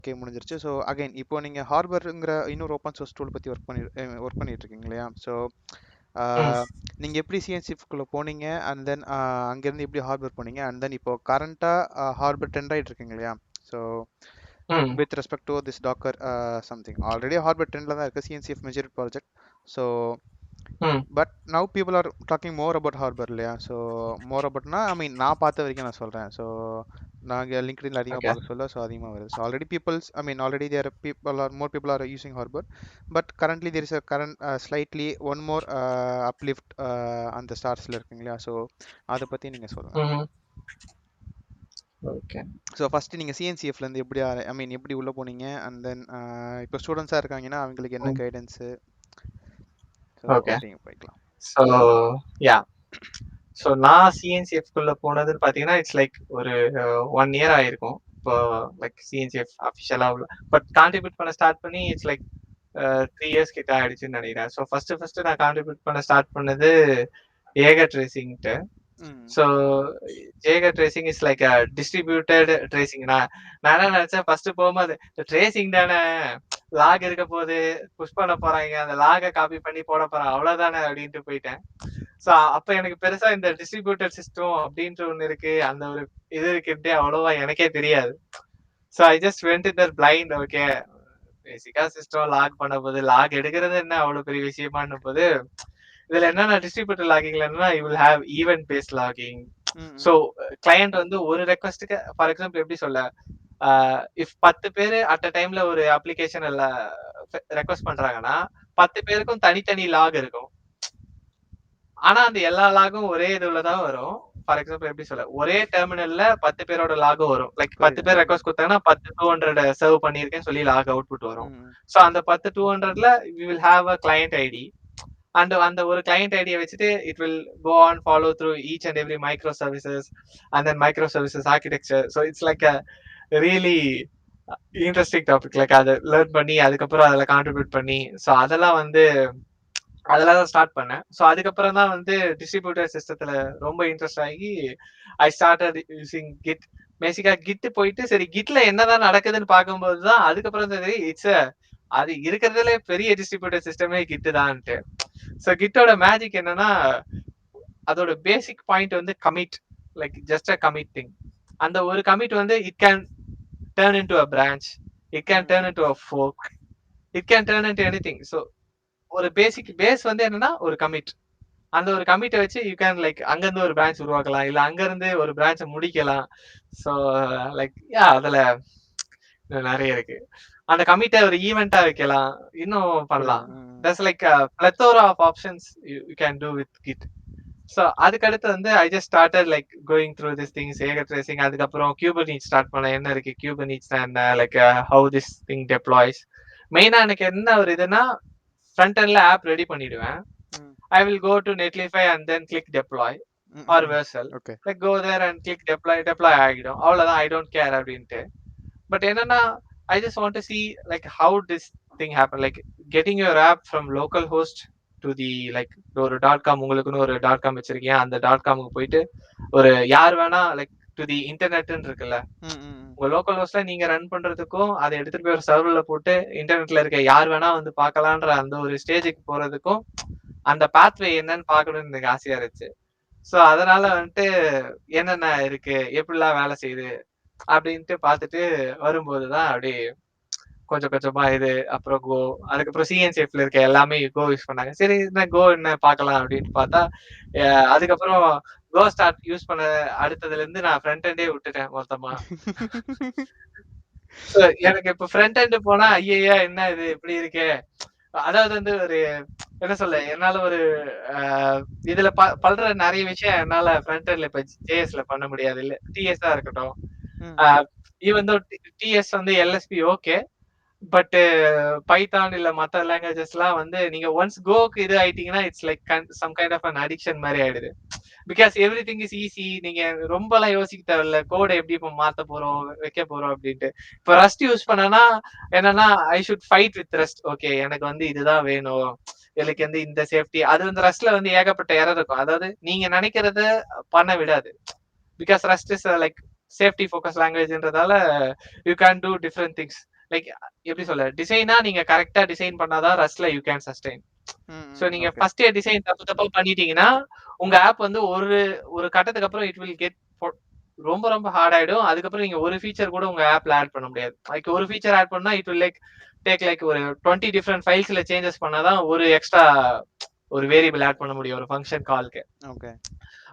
Okay முடிஞ்சிருச்சு. So again இப்போ நீங்கள் ஹார்பருங்கிற இன்னொரு ஓப்பன் சோர்ஸ் டூல் பற்றி ஒர்க் பண்ணிட்டு இருக்கீங்க இல்லையா? ஸோ ம், நீங்கள் எப்படி சிஎன்சிக்குள்ளே போனீங்க அண்ட் தென் அங்கேருந்து எப்படி ஹார்பர் போனீங்க அண்ட் தென் இப்போ கரண்ட்டாக ஹார்பர் ட்ரெண்ட் ஆகிட்டு இருக்கீங்க இல்லையா? ஸோ ம், with respect to this Docker something. Already Harbor trendல தான் இருக்கு CNCF major project. So ம். but now people are talking more about Harbor இல்லையா? So more aboutனா I mean நான் பார்த்த வரைக்கும் நான் சொல்றேன். So நாங்க லிங்க்டின்ல அதிகமாக ஓகே. பார்க்க சொல்ல ஸோ அதிகமாக வருது. So already peoples I mean already there people are more people are using Harbor but currently there is a current slightly one more uplift அந்த ஸ்டார்ஸில் இருக்குங்க இல்லையா? ஸோ அதை பற்றி நீங்கள் சொல்லுங்கள். ம். ஓகே. ஸோ ஃபஸ்ட்டு நீங்கள் சிஎன்சிஎஃப்லேருந்து எப்படி ஐ மீன் எப்படி உள்ளே போனீங்க அண்ட் தென் இப்போ ஸ்டூடெண்ட்ஸாக இருக்காங்கன்னா அவங்களுக்கு என்ன ம். Guidance so okay. அப்படிங்க போய்க்கலாம். ஸோ யா ஸோ நான் சிஎன்சிஎஃப்குள்ள போனதுன்னு பார்த்தீங்கன்னா இட்ஸ் லைக் ஒரு 1 இயர் ஆயிருக்கும். இப்போ லைக் சிஎன்சிஎஃப் அஃபிஷியலாக பட் கான்ட்ரிபியூட் பண்ண ஸ்டார்ட் பண்ணி இட்ஸ் லைக் 3 இயர்ஸ் கிட்ட ஆயிடுச்சுன்னு நினைக்கிறேன். ஸோ ஃபர்ஸ்ட் நான் கான்ட்ரிபியூட் பண்ண ஸ்டார்ட் பண்ணது ஏகர் ட்ரேசிங்ட்டு. So Jaeger tracing is like distributed tracing. நான் என்ன நினைச்சேன் ஃபர்ஸ்ட் போகும்போது ட்ரேசிங் தானே, லாக் இருக்க போது புஷ் பண்ண போறாங்க, அந்த லாகை காப்பி பண்ணி போட போறாங்க அவ்வளவுதானே அப்படின்ட்டு போயிட்டேன். ஸோ அப்ப எனக்கு பெருசா இந்த டிஸ்ட்ரிபியூட்டட் சிஸ்டம் அப்படின்ற ஒண்ணு இருக்கு, அந்த ஒரு இது இருக்குன்ட்டு அவ்வளவா எனக்கே தெரியாது. So I just went in that blind. Okay பேசிக்கா சிஸ்டம் லாக் பண்ண போது லாக் எடுக்கிறது என்ன அவ்வளவு பெரிய விஷயமான்னு போது இதுல என்னன்னா டிஸ்ட்ரிபியூட்டர் லாகிங்ல என்னன்னா you will have event based logging. So client வந்து ஒரு ரெக்வஸ்ட்டுக்கு ஃபார் எக்ஸாம்பிள் எப்படி சொல்ல, இஃப் 10 பேர் அட் அ டைம்ல ஒரு அப்ளிகேஷன் ரெக்வஸ்ட் பண்றாங்கன்னா 10 பேருக்கும் தனித்தனி லாக் இருக்கும். ஆனா அந்த எல்லா லாகும் ஒரே இதுல தான் வரும். ஃபார் எக்ஸாம்பிள் எப்படி சொல்ல, ஒரே டெர்மினல்ல 10 பேரோட லாகும் வரும். லைக் 10 பேர் ரெக்வஸ்ட் கொடுத்தாங்கன்னா 10 200 சர்வ் பண்ணிருக்கேன்னு சொல்லி லாக் அவுட்புட் வரும். ஸோ அந்த 10 200ல we will have a client ID. அந்த ஒரு கிளையண்ட் ஐடியை வச்சுட்டு it will go on follow through each and every micro services and then micro services architecture. So it's like a really interesting topic. Like அதை learn பண்ணி அதுக்கப்புறம் அதில் contribute பண்ணி so அதெல்லாம் தான் ஸ்டார்ட் பண்ணேன். ஸோ அதுக்கப்புறம் தான் வந்து டிஸ்ட்ரிபியூட்டர் சிஸ்டத்துல ரொம்ப இன்ட்ரெஸ்ட் ஆகி ஐ ஸ்டார்டட் யூசிங் கிட். பேசிக்கா கிட் போயிட்டு சரி கிட்ல என்னதான் நடக்குதுன்னு பார்க்கும்போது தான் அதுக்கப்புறம் சரி இட்ஸ் அது இருக்கிறதுல பெரிய டிஸ்ட்ரிபியூட்டர் சிஸ்டமே கிட் தான்ட்டு. ஸோ கிட்டோட மேஜிக் என்னன்னா அதோட பேசிக் பாயிண்ட் வந்து commit, like just a commit thing. அந்த ஒரு கமிட் வந்து it can turn into a branch, it can turn into a fork, it can turn into anything. So ஒரு பேசிக் பேஸ் வந்து என்னன்னா ஒரு கமிட். அந்த ஒரு கமிட்டை வச்சு யூ கேன் லைக் அங்கிருந்து ஒரு பிரான்ச் உருவாக்கலாம், இல்ல அங்கிருந்து ஒரு பிரான்ச்சை முடிக்கலாம். ஸோ லைக் யா அதுல நிறைய இருக்கு. அந்த கமிட்டை ஒரு ஈவெண்டா வைக்கலாம், இன்னும் பண்ணலாம். That's like plethora of options you can do with Git. So அதுக்கடுத்து வந்து I just started like going through this things Jaeger tracing. அதுக்கப்புறம் கியூபர்னீட்ஸ் ஸ்டார்ட் பண்ண என்ன இருக்கு கியூபர்னீட்ஸ் என்ன, like how this thing deploys. மெயினா எனக்கு என்ன ஒரு இதுனா ஃப்ரண்ட் எண்ட்ல ஆப் ரெடி பண்ணிடுவேன். I will go to Netlify and then click deploy or Vercel. Like go there and click deploy ஆகிடும் அவ்வளவுதான். I don't care அப்படின்ட்டு. பட் என்னன்னா I just want to see like how this thing happen, like getting your app from local host to the like ஒரு .com, உங்களுக்குன்னு ஒரு .com வச்சிருக்கீங்க, அந்த .comக்கு போயிட்டு ஒரு யார் வேணா லைக் டு தி இன்டர்நெட்னு இருக்குல்ல, உங்க லோக்கல் ஹோஸ்ட்ல நீங்க ரன் பண்றதுக்கும் அதை எடுத்துட்டு போய் ஒரு சர்வர்ல போட்டு இன்டர்நெட்ல இருக்க யார் வேணா வந்து பார்க்கலான்ற அந்த ஒரு ஸ்டேஜுக்கு போறதுக்கும் அந்த பாத்வே என்னன்னு பார்க்கணும்னு எனக்கு ஆசையா இருந்துச்சு. ஸோ அதனால வந்துட்டு என்னென்ன இருக்கு எப்படிலாம் வேலை செய்யுது அப்படின்ட்டு பார்த்துட்டு வரும்போதுதான் அப்படி கொஞ்சம் கொஞ்சமா இது அப்புறம் கோ, அதுக்கப்புறம் சிஎன்சிஎஃப்ல இருக்க எல்லாமே கோ யூஸ் பண்ணாங்க. சரி என்ன கோ என்ன பார்க்கலாம் அப்படின்ட்டு பார்த்தா அதுக்கப்புறம் கோ ஸ்டார்ட் யூஸ் பண்ண அடுத்ததுல இருந்து நான் ஃப்ரண்ட் எண்டே விட்டுட்டேன் மொத்தமா. எனக்கு இப்ப ஃப்ரண்ட் எண்ட் போனா ஐயா என்ன இது இப்படி இருக்கே, அதாவது வந்து ஒரு என்ன சொல்ல என்னால ஒரு இதுல பண்ற நிறைய விஷயம் என்னால ஃப்ரண்ட் எண்ட்ல இப்ப ஜேஎஸ்ல பண்ண முடியாது. இல்ல டிஎஸ் தான் இருக்கட்டும், ஈவன் தோ டிஎஸ் வந்து எல்எஸ்பி ஓகே, பட் பைத்தான் இல்ல மற்ற லாங்குவேஜஸ் எல்லாம் வந்து நீங்க ஒன்ஸ் கோக்கு இது ஆயிட்டீங்கன்னா it's like some kind of an addiction மாதிரி ஆயிடுது. Because everything is easy, நீங்க ரொம்ப எல்லாம் யோசிக்க தேவையில்ல கோடை எப்படி இப்ப மாத்த போறோம் வைக்க போறோம் அப்படின்ட்டு. இப்ப ரஸ்ட் யூஸ் பண்ணனா என்னன்னா I should fight with rust. Okay எனக்கு வந்து இதுதான் வேணும், எனக்கு வந்து இந்த சேஃப்டி, அது வந்து ரஸ்ட்ல வந்து ஏகப்பட்ட எரர் இருக்கும். அதாவது நீங்க நினைக்கிறத பண்ண விடாது. Because Rust is like safety focus லாங்குவேஜ்ன்றதால you can do different things. Like எப்படி சொல்ல, டிசைனா நீங்க கரெக்டா டிசைன் பண்ணாதான் ரஸ்ட்ல யூ கேன் சஸ்டெயின். ஸோ நீங்க ஓகே. ஃபர்ஸ்ட் இயர் டிசைன் தப்பு தப்பா பண்ணிட்டீங்கன்னா உங்க ஆப் வந்து ஒரு ஒரு கட்டத்துக்கு அப்புறம் இட் வில் கெட் ரொம்ப ரொம்ப ஹார்ட் ஆயிடும். அதுக்கப்புறம் நீங்க ஒரு ஃபீச்சர் கூட உங்க ஆப்ல ஆட் பண்ண முடியாது. லைக் ஒரு ஃபீச்சர் ஆட் பண்ணா it will like take like ஒரு 20 டிஃப்ரெண்ட் ஃபைல்ஸ்ல சேஞ்சஸ் பண்ணாதான் ஒரு எக்ஸ்ட்ரா ஒரு வேரியபிள் ஆட் பண்ண முடியும் ஒரு ஃபங்க்ஷன் கால்க்கு. ஓகே.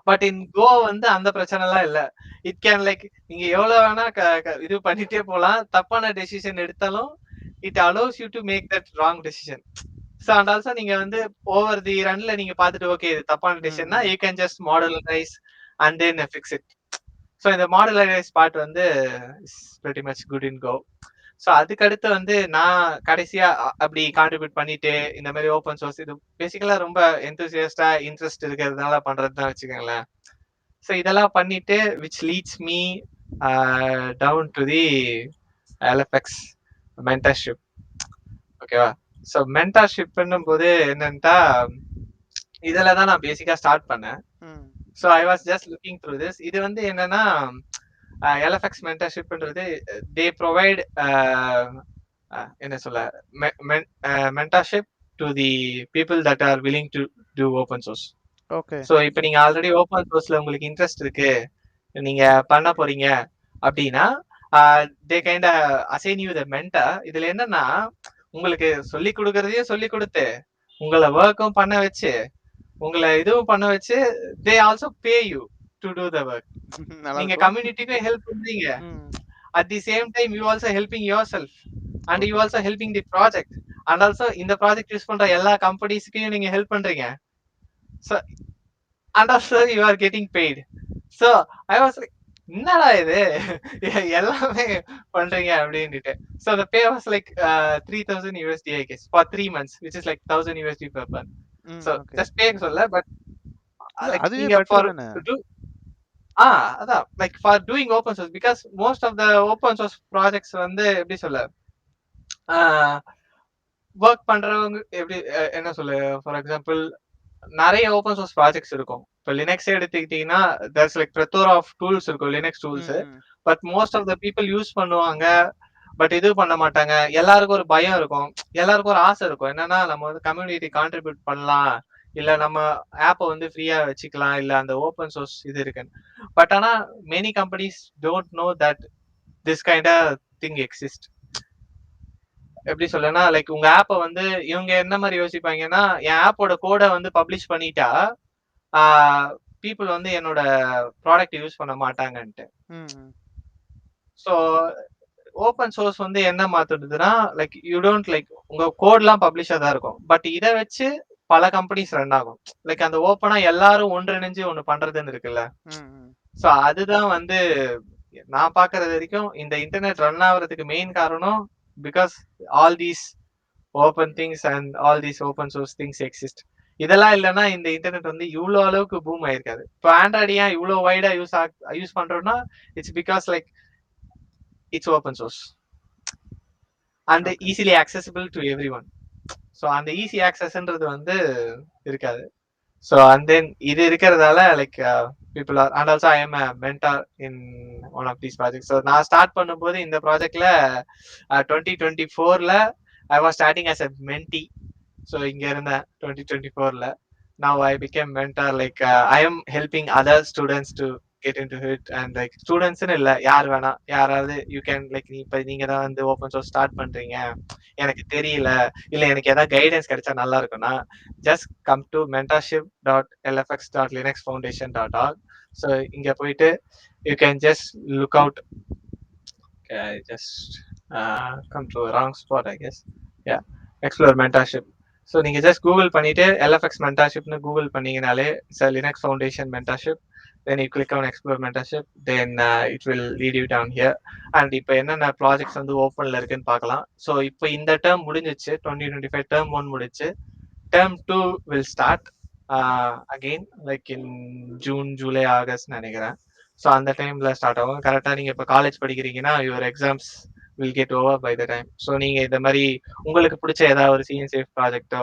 பட் இன் கோ வந்து அந்த பிரச்சனை எல்லாம் இல்ல. இட் கேன் லைக் நீங்க எவ்வளவு வேணா இது பண்ணிட்டே போலாம். தப்பான டெசிஷன் எடுத்தாலும் it allows you to make that wrong decision. So and also நீங்க வந்து ஓவர் தி ரன்ல நீங்க பார்த்துட்டு ஓகே இது தப்பான டெசிஷன்னா you can just modularize and then fix it. So இந்த மாடலரைஸ் பார்ட் வந்து is very much good in Go. So அதுக்கு அடுத்து வந்து நான் கடைசியா அப்படி கான்ட்ரிபியூட் பண்ணிட்டு இந்த மாதிரி ஓப்பன் சோர்ஸ் இது பேசிக்கலா ரொம்ப எந்தூசியஸ்டா இன்ட்ரெஸ்ட் இருக்கிறதுனால பண்றதுதான் வச்சுக்கோங்களேன். ஸோ இதெல்லாம் பண்ணிட்டு which leads me down to the LFX mentorship. ஓகேவா? ஸோ மென்டர்ஷிப் பண்ணும்போது என்னன்ட்டா இதுல தான் நான் பேசிக்கா ஸ்டார்ட் பண்ணேன். So I was just looking through this. இது வந்து என்னன்னா எல்எஃப்எக்ஸ் மென்டர்ஷிப்ன்றது தே ப்ரொவைட் என்ன சொல்ல mentorship to the people that are willing to do open source. Okay. So இப்போ நீங்க ஆல்ரெடி ஓப்பன் சோர்ஸ்ல உங்களுக்கு இன்ட்ரெஸ்ட் இருக்கு, நீங்க பண்ண போறீங்க அப்படின்னா they kind assign you the mentor. இதுல என்னன்னா உங்களுக்கு சொல்லி கொடுக்கறதையும் சொல்லி கொடுத்து உங்களை ஒர்க்கும் பண்ண வச்சு உங்களை இதுவும் பண்ண வச்சு they also pay you to do the work. நீங்க கம்யூனிட்டிக்கும் ஹெல்ப் பண்றீங்க, at the same time you also helping yourself and you also helping the project and also இந்த ப்ராஜெக்ட் யூஸ் பண்ற எல்லா கம்பெனிஸ்க்கும் நீங்க ஹெல்ப் பண்றீங்க. So and also you are getting paid. So I was like என்னடா இது எல்லாமே பண்றீங்க அப்படின்ட்டு. So the pay was like 3000 USD I guess for 3 months which is like 1000 USD per month. So just pay சொல்ல but அதுவே better தானே. அதான் like for doing open source because most of the open source projects வந்து எப்படி சொல்ல work பண்றவங்க எப்படி என்ன சொல்ல ஃபார் எக்ஸாம்பிள் நிறைய ஓப்பன் சோர்ஸ் ப்ராஜெக்ட்ஸ் இருக்கும். இப்போ லினக்ஸே எடுத்துக்கிட்டீங்கன்னா there's like plethora of tools இருக்கும், Linux tools. But most of the people use பண்ணுவாங்க, பட் இது பண்ண மாட்டாங்க. எல்லாருக்கும் ஒரு பயம் இருக்கும், எல்லாருக்கும் ஒரு ஆசை இருக்கும், என்னன்னா நம்ம வந்து கம்யூனிட்டி கான்ட்ரிபியூட் பண்ணலாம், இல்ல நம்ம ஆப்பை வந்து ஃப்ரீயா வச்சுக்கலாம், இல்ல அந்த ஓப்பன் சோர்ஸ் இது இருக்குன்னு. பட் ஆனா many companies don't know that this kind of thing exist. எப்படி சொல்லனா லைக் உங்க ஆப்பை வந்து இவங்க என்ன மாதிரி யோசிப்பாங்கன்னா என் ஆப்போட கோடை வந்து பப்ளிஷ் பண்ணிட்டா பீப்புள் வந்து என்னோட ப்ராடக்ட் யூஸ் பண்ண மாட்டாங்கன்ட்டு. ஸோ ஓப்பன் சோர்ஸ் வந்து என்ன மாத்துறதுன்னா லைக் யூ டோன்ட் லைக் உங்க கோட்லாம் பப்ளிஷா தான் இருக்கும், பட் இதை வச்சு பல கம்பெனிஸ் ரன் ஆகும். லைக் அந்த ஓப்பனா எல்லாரும் ஒன்றிணைஞ்சு ஒண்ணு பண்றதுன்னு இருக்குல்ல. ஸோ அதுதான் வந்து நான் பாக்குறது வரைக்கும் இந்த இன்டர்நெட் ரன் ஆகுறதுக்கு மெயின் காரணம் because all these open things and all these open source things exist. இதெல்லாம் இல்லைன்னா இந்த இன்டர்நெட் வந்து இவ்வளோ அளவுக்கு பூம் ஆயிருக்காது. இப்போ ஆண்ட்ராய்டு ஏன் இவ்வளோ வைடா யூஸ் பண்றோம்னா it's because like it's open source and easily accessible to everyone. So அந்த ஈஸி ஆக்சஸ்ன்றது வந்து இருக்காது. ஸோ அண்ட் தென் இது இருக்கிறதால like people are and also I am a mentor in one of these project. So நான் start பண்ணும்போது இந்த ப்ராஜெக்ட்ல 2024ல I was starting as a mentee. So இங்க இருந்தேன் 2024ல. Now I became mentor, like I am helping other students to get into it and like students இல்ல யார் வேணா யாராவது you can like இப்ப நீங்க தான் வந்து ஓப்பன் சோர்ஸ் ஸ்டார்ட் பண்றீங்க, எனக்கு தெரியல இல்ல எனக்கு ஏதாவது கைடன்ஸ் கிடைச்சா நல்லா இருக்கும்னா just come to mentorship.lfx.linuxfoundation.org. so இங்க போயிட்டு you can just look out. Okay, I just come to a wrong spot I guess. Yeah, explore mentorship. So நீங்கள் ஜஸ்ட் கூகுள் பண்ணிட்டு எல்எஃப்எக்ஸ் மென்டர்ஷிப்னு கூகுள் பண்ணீங்கனாலே sir Linux foundation mentorship, then you click on explore mentorship, then it will lead you down here. And இப்போ என்னென்ன projects வந்து ஓப்பனில் இருக்குன்னு பார்க்கலாம். ஸோ இப்போ இந்த டேர்ம் முடிஞ்சிச்சு, 2025 டேர்ம் 1 முடிச்சு, term 2 will start again like in June July August நினைக்கிறேன். ஸோ அந்த டைமில் ஸ்டார்ட் ஆகும். கரெக்டாக நீங்கள் இப்போ காலேஜ் படிக்கிறீங்கன்னா your exams will get over by the time. ஸோ நீங்க இந்த மாதிரி உங்களுக்கு பிடிச்ச ஏதாவது ஒரு சிஎன்சிஎஃப் ப்ராஜெக்டோ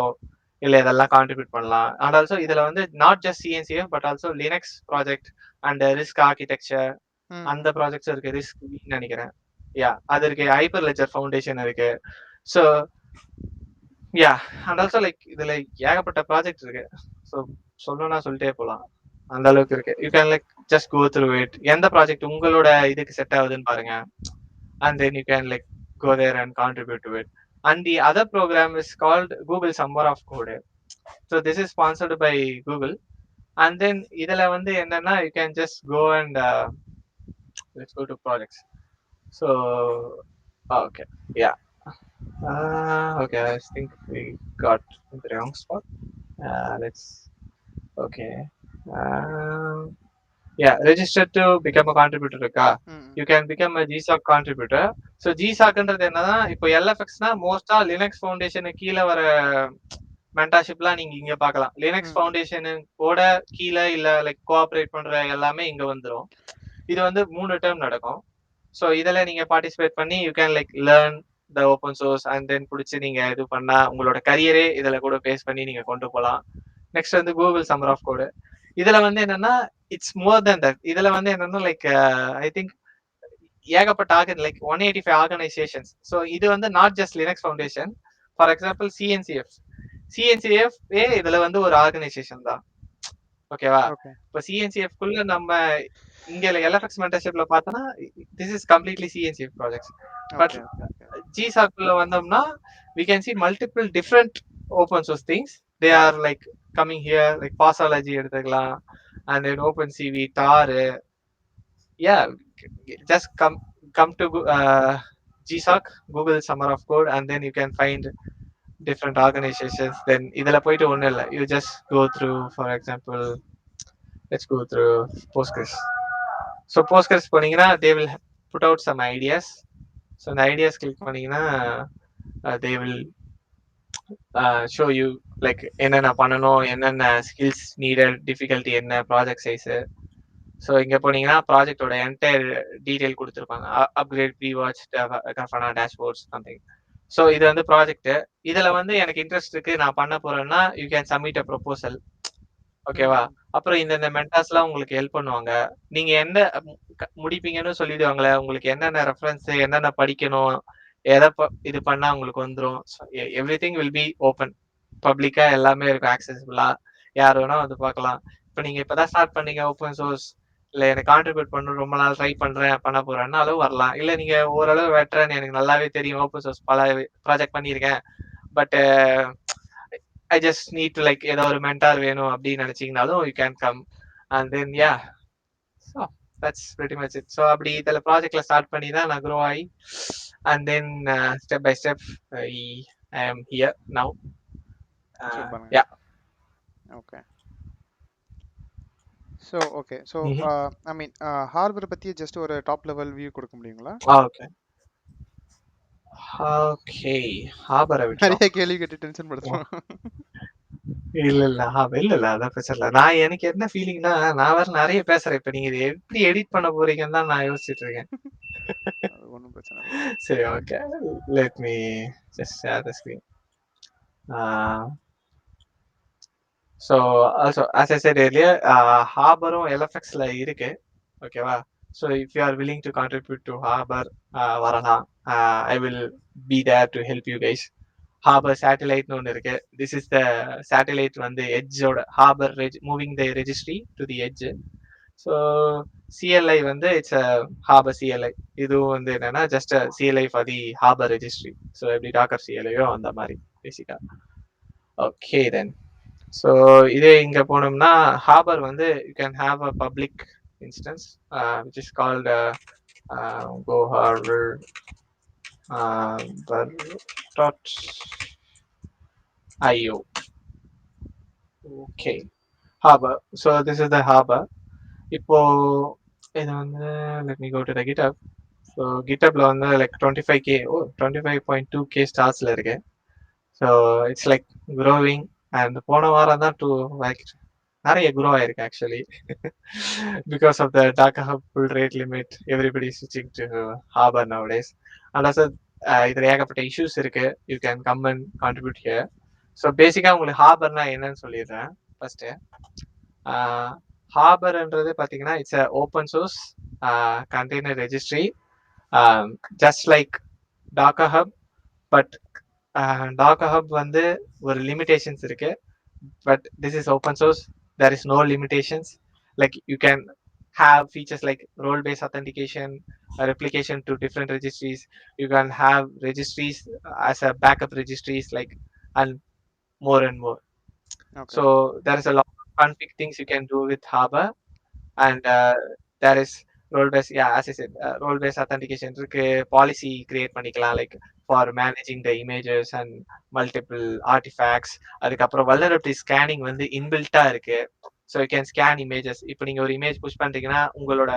இல்லை இதெல்லாம் கான்ட்ரிபியூட் பண்ணலாம். அண்ட் ஆல்சோ இதுல வந்து not just CNCF but also Linux project and RISC architecture அந்த ப்ராஜெக்ட்ஸ் இருக்கு. ரிஸ்க் நினைக்கிறேன் யா அது இருக்கு, ஹைப்பர் லெட்ஜர் ஃபவுண்டேஷன் இருக்கு. So yeah and also like இதுல ஏகப்பட்ட ப்ராஜெக்ட் இருக்கு. ஸோ சொல்லணும்னா சொல்லிட்டே போகலாம், அந்த அளவுக்கு இருக்கு. You can like just go through it. எந்த ப்ராஜெக்ட் உங்களோட இதுக்கு செட் ஆகுதுன்னு பாருங்க, and then you can like go there and contribute to it. And the other program is called Google Summer of Code. So this is sponsored by Google. And then இதுல வந்து என்னன்னா you can just go and let's go to projects. So okay, yeah. Okay, I think we got in the wrong spot. Let's okay. Yeah, register to become a contributor இருக்கா? You can become a GSOC contributor. So GSOCன்றது என்னன்னா, இப்போ LFXனா மோஸ்டா Linux foundation கீழே வர மென்டார்ஷிப்லாம் நீங்க இங்க பார்க்கலாம். Linux ஃபவுண்டேஷனோட கீழே இல்ல லைக் கோஆபரேட் பண்ற எல்லாமே இங்க வந்துரும். இது வந்து 3 டேர்ம் நடக்கும். ஸோ இதுல நீங்க பார்ட்டிசிபேட் பண்ணி you can like learn the open source and then பிடிச்சி நீங்க இது பண்ணா உங்களோட கரியரே இதுல கூட பேஸ் பண்ணி நீங்க கொண்டு போகலாம். நெக்ஸ்ட் வந்து கூகுள் சம்மர் ஆஃப் கோடு. இதுல வந்து என்னன்னா இட்ஸ் மோர் தென் தட். இதுல வந்து என்னன்னா லைக் ஐ திங்க் ஏகப்பட்ட லைக் 185 ஆர்கனைசேஷன்ஸ். ஸோ இது வந்து not just Linux foundation. For example CNCF இதுல வந்து ஒரு ஆர்கனைசேஷன் தான், ஓகேவா? இப்போ சிஎன்சிஎஃப் குள்ள நம்ம இங்க எல்எஃப்எக்ஸ் மென்டர்ஷிப்ல பார்த்தோம்னா this is completely CNCF projects. But ஜிசாக்ல வந்தோம்னா we can see multiple different open source things. They are like coming here, like Pausology எடுத்துக்கலாம், and then OpenCV, tar. Yeah, just come to GSOC, Google Summer of Code, and then you can find different organizations. Then இதுல போயிட்டு ஒண்ணும் இல்லை, you just go through, for example, let's go through Postgres. So Postgres போனீங்கன்னா they will put out some ideas. So the ideas click பண்ணீங்கன்னா they will show you like என்னென்ன பண்ணணும், என்னென்ன skills needed, difficulty என்ன, ப்ராஜெக்ட் சைஸு. ஸோ இங்கே போனீங்கன்னா ப்ராஜெக்டோட entire detail கொடுத்துருப்பாங்க. அப்கிரேட், ப்ரீவாட்ச், கஃபனா, டேஷ்போர்ட்ஸ், சம்திங். ஸோ இது வந்து ப்ராஜெக்ட். இதில் வந்து எனக்கு இன்ட்ரெஸ்ட் இருக்கு, நான் பண்ண போறேன்னா you can submit a proposal, ஓகேவா? அப்புறம் இந்த மென்டார்ஸ்லாம் உங்களுக்கு ஹெல்ப் பண்ணுவாங்க. நீங்க என்ன முடிப்பீங்கன்னு சொல்லிடுவாங்களே, உங்களுக்கு என்னென்ன ரெஃபரன்ஸ், என்னென்ன படிக்கணும், எதை இது பண்ணா உங்களுக்கு வந்துடும். Everything will be open, பப்ளிக்கா எல்லாமே இருக்கும், ஆக்சசிபிளா, யார் வேணா வந்து பார்க்கலாம். இப்போ நீங்க இப்பதான் ஸ்டார்ட் பண்ணீங்க ஓப்பன் சோர்ஸ், இல்லை எனக்கு கான்ட்ரிபியூட் பண்ணணும், ரொம்ப நாள் ட்ரை பண்றேன், பண்ண போறேன்னாலும் வரலாம். இல்லை நீங்க ஓரளவு வெட்டரன், எனக்கு நல்லாவே தெரியும், ஓப்பன் சோர்ஸ் பல ப்ராஜெக்ட் பண்ணியிருக்கேன், but I just need to like ஏதோ ஒரு மென்டார் வேணும் அப்படின்னு நினைச்சீங்கனாலும் you can come. And then yeah, so that's pretty much it. So அப்படி இதில் ப்ராஜெக்ட்ல ஸ்டார்ட் பண்ணி தான் நான் க்ரோ ஆகி, and then step by step I am here now. Yeah. Okay. So okay, so I mean Harbor பத்தி just ஒரு top level view கொடுக்க முடியுங்களா? Okay. Okay, ஹார்பரை விட்டு நிறைய கேள்வி கேட்டு டென்ஷன் படுத்துறோம். இல்ல அதான் பிரச்சனை இல்லை. நான் எனக்கு என்ன ஃபீலிங்னா, நான் வேற நிறைய பேசுறேன். இப்ப நீங்க எப்படி எடிட் பண்ண போறீங்கன்னு தான் நான் யோசிச்சுட்டு இருக்கேன். ஒன்றும் பிரச்சனை. சரி, okay, let me just share the screen. So also as I said earlier, ஹார்பரும் எல்எஃப்எக்ஸ்ல இருக்கு, ஓகேவா? So if you are willing to contribute to Harbor வரலாம். I will be there to help you guys. Harbor சேட்டலைட்னு ஒன்று இருக்கு. This is the satellite வந்து எட்ஜோட Harbor moving the registry to the edge. So CLI வந்து it's a Harbor CLI. இதுவும் வந்து என்னன்னா just CLI for the harbour registry. So எப்படி டாக்கர் சிஎல்ஐயோ அந்த மாதிரி பேசிக்கா. ஓகே தென், ஸோ இதே இங்கே போனோம்னா ஹார்பர் வந்து you can have a public instance which is called go harbor .io. Okay, harbor. So this is the harbor. இப்போ இது வந்து let me go to the GitHub. So GitHubல வந்து like 25.2k ஸ்டார்ஸ்ல இருக்கு. So it's like growing, and போன வாரம் தான் நிறைய grow ஆயிருக்கு actually because of the Docker Hub full rate limit. Everybody is switching to Harbor nowadays. And also இதுல ஏகப்பட்ட issues இருக்கு. You can come and contribute here. So பேசிக்கா உங்களுக்கு ஹார்பர்னா என்னன்னு சொல்லிடுறேன் ஃபர்ஸ்ட். ஹார்பர்ன்றது பார்த்தீங்கன்னா it's a open source container registry just like Docker Hub. But Docker Hub வந்து ஒரு லிமிடேஷன்ஸ் இருக்கு. But this is open source. There is no limitations. Like you can have features like role-based authentication, replication to different registries. You can have registries as a backup registries, like, and more and more. Okay. So there is a lot of fun things you can do with Harbor, and there is role-based, yeah, as I said, role-based authentication இருக்கு. Policy create பண்ணிக்கலாம், like for managing the images and multiple artifacts. அதுக்கப்புறம் vulnerability scanning வந்து inbuilt-ஆ இருக்கு. So you can scan images. இப்போ நீங்க ஒரு image push பண்றீங்கன்னா உங்களோட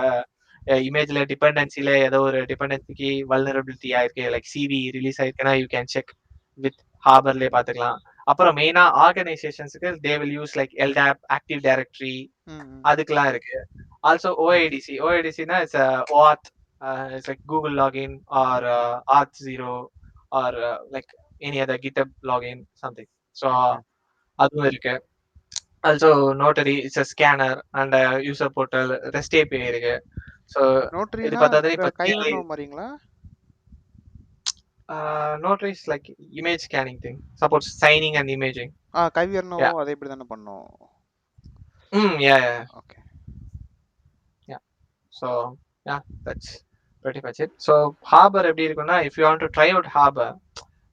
இமேஜ்ல டிபெண்டன்சில ஏதோ ஒரு டிபெண்டன்சிக்கு வல்னரபிலிட்டி ஆயிருக்கு, லைக் சிவி ரிலீஸ் ஆயிருக்குன்னா யூ கேன் செக் வித் ஹார்பர்லேயே பார்த்துக்கலாம். அப்புறம் மெயினா ஆர்கனைசேஷன்ஸுக்கு they will use like LDAP, active directory, அதுக்கெல்லாம் இருக்கு. Also OIDC. ஓஐடிசினா it's OAuth, it's like Google login or Auth0 or like any other GitHub login something. So அதுவும் இருக்கு. Also Notary it's a scanner and user portal, REST API இருக்கு. So இது நோட்டரினா பார்த்தா இப்போ கைவிரனோ மாதிரிங்களா? Notaries like image scanning thing, suppose signing and imaging. Kyverno அதே இப்படி தானே பண்ணோம். yeah. Okay. Yeah. So yeah, that's pretty much it. So Harbor எப்படி இருக்குன்னா, if you want to try out Harbor,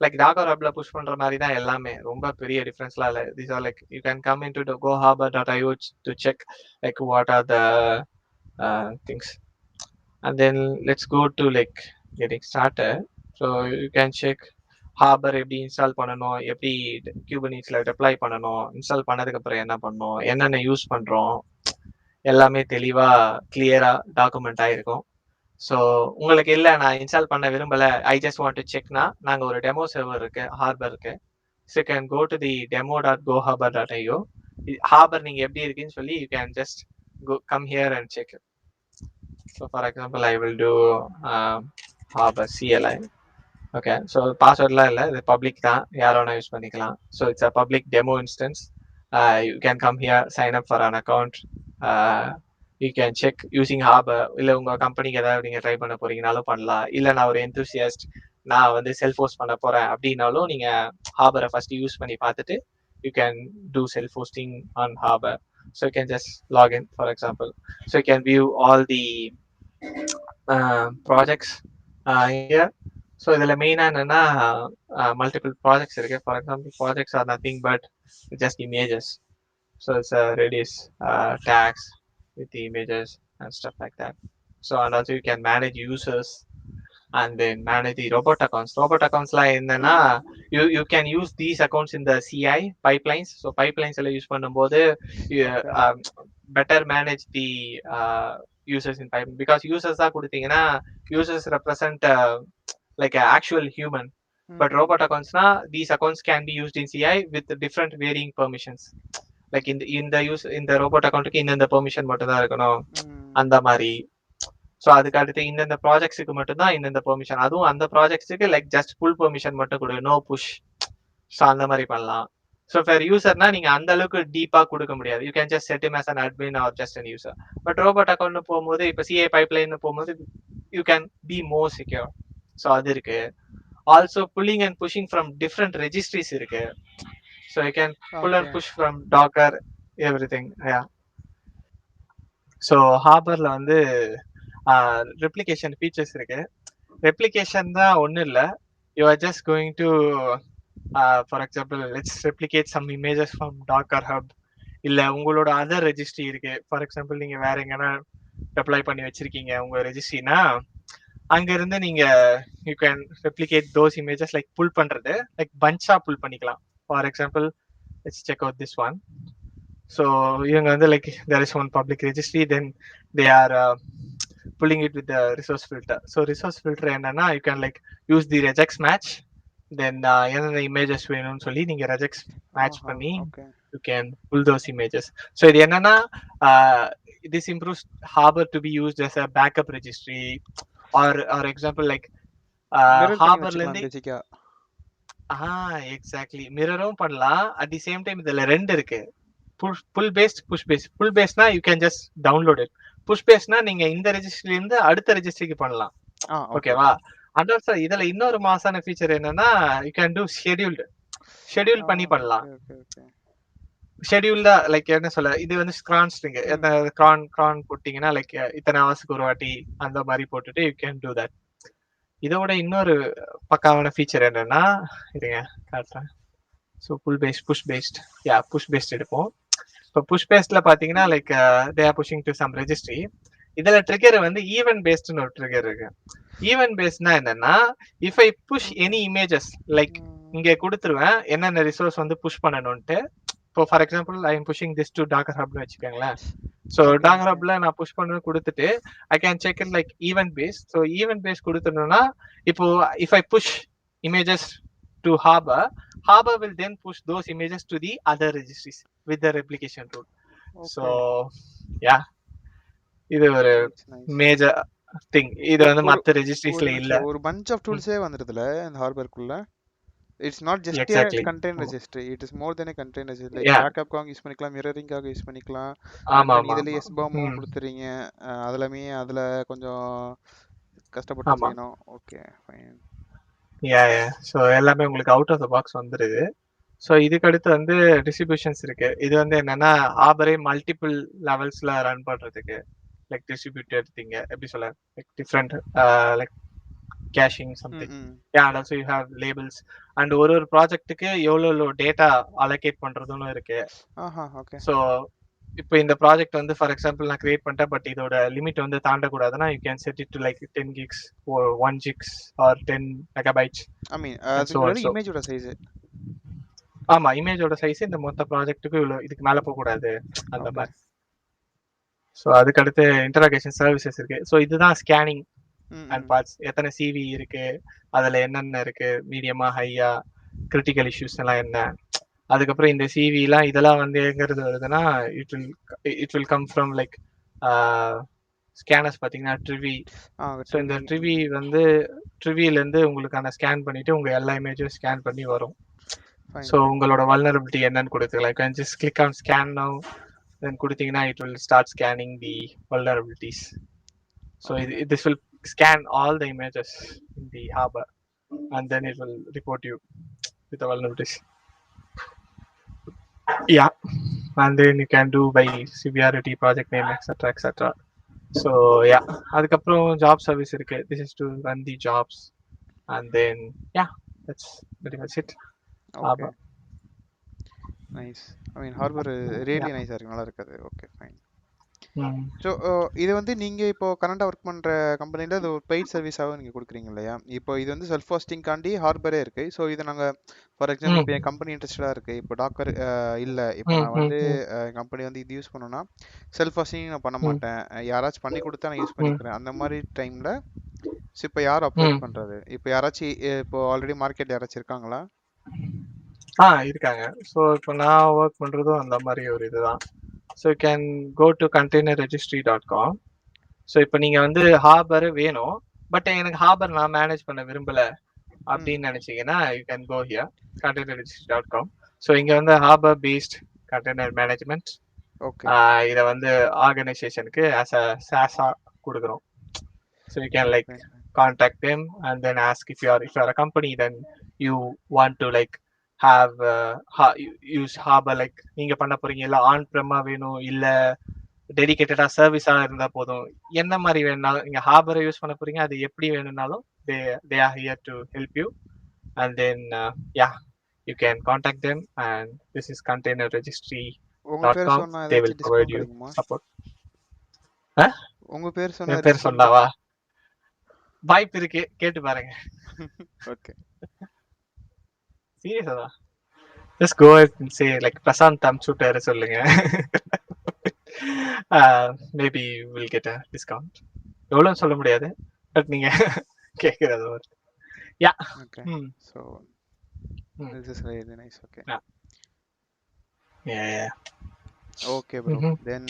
like Docker Hubல push பண்ற மாதிரி தான் எல்லாமே, ரொம்ப பெரிய டிஃபரன்ஸ்லாம் இல்லை. These are like you can come into the goharbor.io to check like what are the things, and then let's go to like getting started. So you can check Harbor எப்படி install பண்ணணும், எப்படி Kubernetes-ல டெப்ளாய் பண்ணணும், install பண்ணதுக்கு அப்புறம் என்ன பண்ணணும், என்னென்ன use பண்றோம், எல்லாமே தெளிவா கிளியரா டாக்குமெண்ட் ஆயிருக்கும். ஸோ உங்களுக்கு இல்லை நான் இன்ஸ்டால் பண்ண விரும்பல, ஐ ஜஸ்ட் வாண்ட் டு செக்னா, நாங்க ஒரு டெமோ சர்வர் இருக்கு ஹார்பருக்கு. So can go to the demo.goharbor.io. Harbor நீங்க எப்படி இருக்குன்னு சொல்லி you can just go come here and check it. So for example I will do Harbor CLI. Okay, so பாஸ்வேர்ட்லாம் இல்லை, இது பப்ளிக் தான், யார் வேணா யூஸ் பண்ணிக்கலாம். So it's a public demo instance. You can come here, sign up for an account. You can check using Harbor. இல்லை உங்கள் கம்பெனிக்கு ஏதாவது நீங்கள் ட்ரை பண்ண போறீங்கனாலும் பண்ணலாம். இல்லை நான் ஒரு எந்தூசியாஸ்ட், நான் வந்து செல்ஃப் ஹோஸ்ட் பண்ண போகிறேன் அப்படின்னாலும் நீங்கள் Harbor ஃபர்ஸ்ட் யூஸ் பண்ணி பார்த்துட்டு you can do self hosting on Harbor. So you can just login for example. So you can view all the projects here. So இதில் மெயினாக என்னென்னா மல்டிபிள் ப்ராஜெக்ட்ஸ் இருக்குது. For example projects are nothing but just images. So it's Redis tags with the images and stuff like that. So and also you can manage users and then manage the robot accounts. Robot accounts la enna you can use these accounts in the CI pipelines. So pipelines la use பண்ணும்போது better manage the users in pipeline, because users தான் கொடுத்தீங்கன்னா users represent like an actual human. But robot accounts na, these accounts can be used in CI with different varying permissions. Like இந்த robot அக்கௌண்ட்டுக்கு இந்த permission மட்டும் தான் இருக்கணும் அந்த மாதிரி. ஸோ அதுக்கு அடுத்து இந்தந்த ப்ராஜெக்ட்ஸுக்கு மட்டும்தான் இந்தந்த பெர்மிஷன், அதுவும் அந்த ப்ராஜெக்ட்ஸுக்கு லைக் ஜஸ்ட் ஃபுல் பெர்மிஷன் மட்டும் கொடு, நோ புஷ். ஸோ அந்த மாதிரி பண்ணலாம். ஸோ ஃபார் யூசர்னா நீங்க அந்த அளவுக்கு டீப்பா கொடுக்க முடியாது. You can just set him as an admin or just an user. But robot account போகும்போது இப்போ சிஏ பைப்லைன் போகும்போது you can be more secure. So அது இருக்கு. Also pulling and pushing from different registries இருக்கு. So you can pull and push from Docker, everything. Yeah. So Harborல வந்து replication features இருக்கு. Replication தான் ஒன்றும் இல்லை. You are just going to for example let's replicate some images from Docker Hub. இல்லை உங்களோட other registry இருக்கு. For example நீங்க வேற எங்கன்னா டெப்ளாய் பண்ணி வச்சிருக்கீங்க உங்க ரெஜிஸ்ட்ரினா, அங்க இருந்து நீங்க you can replicate those images, like pull பண்றது, லைக் பஞ்சா புல் பண்ணிக்கலாம். For example, let's check out this one. So இவங்க வந்து like there is one public registry, then they are pulling it with the resource filter. So resource filter என்னன்னா you can like use the regex match, then என்னென்ன images வேணும்னு சொல்லி நீங்க regex match பண்ணி you can pull those images. So இது என்னன்னா this improves Harbor to be used as a backup registry or example like Harborல இருந்து exactly மிரரும் பண்ணலாம். At the same time இதுல ரெண்டு இருக்கு, pull based, push based. Pull பேஸ்ட்னா you can just download it. Push பேஸ்ட்னா நீங்க இந்த ரெஜிஸ்ட்ரில இருந்து அடுத்த ரெஜிஸ்ட்ரிக்கு பண்ணலாம். ஓகே. ஓகேவா? அண்ட் ஆல்சோ இதுல இன்னொரு மாசான ஃபீச்சர் என்னன்னா, யூ கேன் டூ ஷெட்யூல் பண்ணி பண்ணலாம். Okay, okay. ஷெட்யூல்டா லைக் என்ன சொல்ல, இது வந்து ஸ்க்ரான் ஸ்ட்ரிங். கிரான் போட்டீங்கன்னா லைக் இத்தனை ஹவர்ஸ்க்கு ஒரு வாட்டி அந்த மாதிரி போட்டுட்டு யூ கேன் டூ தட். இதோட இன்னொரு பக்காவான ஃபீச்சர் என்னன்னா, இருங்க காட்டுறேன். ஸோ புஷ் பேஸ்ட் எடுப்போம். இப்போ புஷ் பேஸ்ட்ல பாத்தீங்கன்னா like they are pushing to some registry. இதுல ட்ரிகர் வந்து ஈவென்ட் பேஸ்ட்னு ஒரு ட்ரிகர் இருக்கு. ஈவென்ட் பேஸ்ட்னா என்னன்னா, if I push any images like இங்க கொடுத்துருவேன் என்னென்ன ரிசோர்ஸ் வந்து புஷ் பண்ணணும்ட்டு. இப்போ for example I am pushing this to Docker ஹப்னு வச்சுக்கோங்களேன். ஸோ டாக்கர் ஹப்ல நான் புஷ் பண்ண கொடுத்துட்டு I can check it like event based. ஸோ ஈவென்ட் பேஸ் கொடுத்துடணும்னா இப்போ if I push images to Harbor will then push those images to the other registries with the replication rule. So yeah, இது ஒரு major thing. இது வந்து மத்த ரெஜிஸ்ட்ரிஸ்ல இல்ல. ஒரு bunch of toolsே வந்துருதுல இந்த ஹார்பர்க்குள்ள. It's not just exactly. a container registry. It is more than a container registry. Like backup காக use பண்ணிக்கலாம், mirroring காக யூஸ் பண்ணிக்கலாம். ஆமா இதுல SBOM கொடுத்துறீங்க. அதுல கொஞ்சம் கஷ்டப்பட்டு செய்யணும். Okay fine. ஸோ எல்லாமே உங்களுக்கு அவுட் ஆஃப் த பாக்ஸ் வந்துருது. ஸோ இதுக்கு அடுத்து வந்து டிஸ்ட்ரிபியூஷன்ஸ் இருக்கு. இது வந்து என்னன்னா ஆபரே மல்டிபிள் லெவல்ஸ்ல ரன் பண்றதுக்கு லைக் டிஸ்ட்ரிபியூட்டட் திங், எப்படி சொல்ல, like different like cashing something. And also you have labels and ஒரு ப்ராஜெக்ட்டுக்கு எவ்வளோ டேட்டா அலோகேட் பண்றதுன்னு இருக்கு. ஸோ இப்போ இந்த ப்ராஜெக்ட் வந்து ஃபார் எக்ஸாம்பிள் நான் கிரியேட் பண்ணிட்டேன், பட் இதோட லிமிட் வந்து தாண்டக்கூடாதுன்னா you can set it to like 10 gigs or 1 gigs or 10 megabytes. I mean அது இமேஜோட சைஸ். ஆமா, இமேஜோட சைஸ் இந்த மொத்த ப்ராஜெக்ட்டுக்கு இவ்வளோ, இதுக்கு மேல போக கூடாது அந்த மாதிரி. ஸோ அதுக்கு அடுத்து இன்டராகேஷன் சர்வீசஸ் இருக்கு. ஸோ இதுதான் ஸ்கேனிங் அண்ட் பார்ட்ஸ். எத்தனை சிவி இருக்கு, அதுல என்னென்ன இருக்கு, மீடியமா ஹையா, கிரிட்டிக்கல் இஷ்யூஸ் எல்லாம் என்ன. அதுக்கப்புறம் இந்த சிவி எல்லாம் இதெல்லாம் வந்து எங்கிறது வருதுன்னா it will come from like scanners பார்த்தீங்கன்னா ட்ரிவி. ஸோ இந்த ட்ரிவி வந்து ட்ரிவியிலேருந்து உங்களுக்கான ஸ்கேன் பண்ணிட்டு உங்க எல்லா இமேஜும் ஸ்கேன் பண்ணி வரும். ஸோ உங்களோட வல்னரபிலிட்டி என்னன்னு கொடுத்துக்கலாம். Just click on scan now then கொடுத்தீங்கன்னா it will start scanning the vulnerabilities. So this will scan all the images in the Harbor and then it will report you with the vulnerabilities. Yeah, and then you can do by severity, project name, etc. So yeah, அதுக்கப்புறம் job service இருக்கு. This is to run the jobs and then yeah, that's pretty much it. Okay, nice. I mean Harbor really nice இருக்கு, நல்லா இருக்குது. Okay fine. So இது வந்து நீங்கள் இப்போ கரண்டாக work பண்ணுற கம்பெனியில் இது ஒரு பெய்ட் சர்வீஸாகவும் நீங்கள் கொடுக்குறீங்க இல்லையா? இப்போ இது வந்து செல்ஃப் ஹோஸ்டிங்காண்டி ஹார்பரே இருக்குது. ஸோ இது நாங்கள் ஃபார் எக்ஸாம்பிள் இப்போ என் கம்பெனி இன்ட்ரெஸ்டடாக இருக்குது, இப்போ டாக்கர் இல்லை, இப்போ நான் வந்து என் கம்பெனி வந்து இது யூஸ் பண்ணணும்னா செல்ஃப் ஹோஸ்டிங் நான் பண்ண மாட்டேன், யாராச்சும் பண்ணி கொடுத்தா நான் யூஸ் பண்ணிக்கிறேன். அந்த மாதிரி டைமில் ஸோ இப்போ யார் அப்ரோச் பண்ணுறது? இப்போ யாராச்சும் இப்போ ஆல்ரெடி மார்க்கெட் யாராச்சும் இருக்காங்களா? இருக்காங்க. ஸோ இப்போ நான் ஒர்க் பண்ணுறதும் அந்த மாதிரி ஒரு இதுதான். So you can go to containerregistry.com. So இப்போ நீங்கள் வந்து ஹார்பர் வேணும், பட் எனக்கு ஹார்பர் நான் மேனேஜ் பண்ண விரும்பல அப்படின்னு நினைச்சீங்கன்னா you can go here containerregistry.com. So இங்கே வந்து ஹார்பர் பேஸ்ட் கண்டெய்னர் மேனேஜ்மெண்ட். இதை வந்து ஆர்கனைசேஷனுக்கு ஆஸ் அ சாஸா கொடுக்குறோம். So you can like contact them and then ask if you are a company then you want to like have use Harbor like நீங்க பண்ண போறீங்க, இல்ல on பிரமா வேணும், இல்ல டெடிகேட்டடா சர்வீஸா இருந்தா போதும், என்ன மாதிரி வேணும்னாலும் நீங்க ஹார்பரை யூஸ் பண்ண போறீங்க, அது எப்படி வேணும்னாலும் they are here to help you and then yeah you can contact them and this is containerregistry.com. they will provide you support. உங்க பேர் சொன்னாவா? வாய்ப்பு இருக்கு, கேட்டு பாருங்க. ஓகே, சீரியஸா தான். Just go ahead and say like Prasant Tamchuter சொல்லுங்க. Maybe we'll get a discount. எவ்வளவு சொல்ல முடியாது, பட் நீங்க கேக்குறது ஒரு yeah. Okay. So this is really nice. Okay. Yeah. Okay bro. Then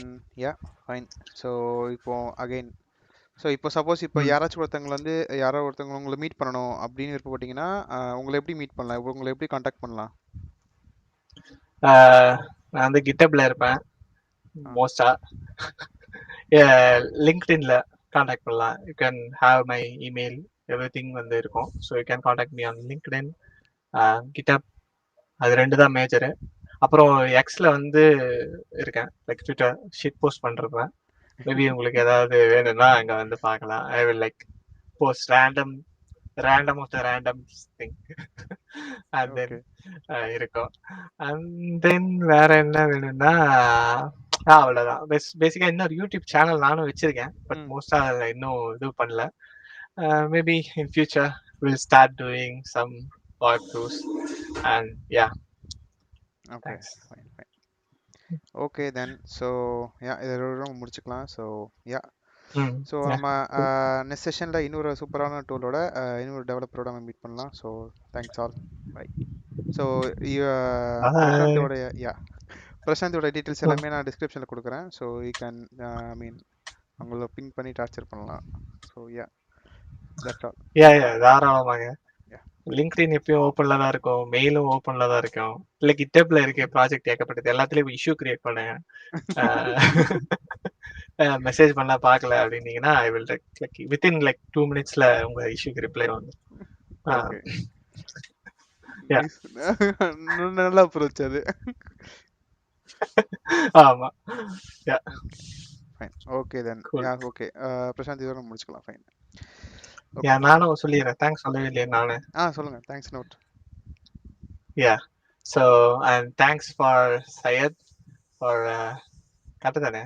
yeah fine. So இப்போ again ஸோ இப்போ suppose இப்போ யாராச்சும் ஒருத்தவங்க வந்து யாரோ ஒருத்தவங்க உங்களை மீட் பண்ணணும் அப்படின்னு விருப்பப்பட்டீங்கன்னா உங்களை எப்படி மீட் பண்ணலாம், உங்களை எப்படி கான்டாக்ட் பண்ணலாம்? நான் வந்து கிட்டப்ல இருப்பேன் மோஸ்டா. லிங்க்டின்ல காண்டாக்ட் பண்ணலாம். You can have my email, everything வந்து இருக்கும். So you can contact me on LinkedIn, GitHub. அது 2 தான் மேஜரு. அப்புறம் எக்ஸ்ல வந்து இருக்கேன், லைக் ட்விட்டர் ஷிட் போஸ்ட் பண்றேன். மேபி உங்களுக்கு ஏதாவது வேணும்னா அங்க வந்து பார்க்கலாம். I will like post random of the random thing and then okay இருக்கும். அண்ட் தென் வேற என்ன வேணும்னா அவ்வளவுதான். பேசிக்கா இன்னொரு யூடியூப் சேனல் நானும் வச்சிருக்கேன், பட் மோஸ்டா அதில் இன்னும் இது பண்ணல. Maybe in future will start doing some walk throughs and yeah. Okay fine fine. Okay then so yeah இதோட முடிச்சுக்கலாம். ஸோ யா ஸோ நம்ம நெக்ஸ்ட் செஷனில் இன்னொரு சூப்பரான டூலோட இன்னொரு டெவலப்பரோட நம்ம மீட் பண்ணலாம். So thanks all, bye. So பிரசாந்தோடைய பிரசாந்தோட டீட்டெயில்ஸ் எல்லாமே நான் டிஸ்கிரிப்ஷனில் கொடுக்குறேன். So you can I mean அவங்கள பின் பண்ணி டார்ச்சர் பண்ணலாம். So yeah that's all. Yeah தாராளமாங்க. லிங்க்டின் எப்பயும் ஓப்பன்ல தான் இருக்கும், மெயிலும் ஓப்பன்ல தான் இருக்கும். இல்ல கிட்டப்ல இருக்க ப்ராஜெக்ட் ஏகப்பட்டது, எல்லாத்துலயும் இஷ்யூ கிரியேட் பண்ணுங்க. மெசேஜ் பண்ணா பார்க்கல அப்படின்னீங்கன்னா I will like within like 2 minutesல உங்க இஷ்யூக்கு ரிப்ளை வந்து. நல்ல அப்ரோச் அது. ஆமா. Yeah fine. Okay then yeah okay Prashanth இதோட முடிச்சுக்கலாம். ஃபைன். யா நானும் சொல்லிடுறேன். தேங்க்ஸ் சொல்லவே இல்லையே நானு. சொல்லுங்க. Thanks note. Yeah so and thanks for Syed for correct தானே?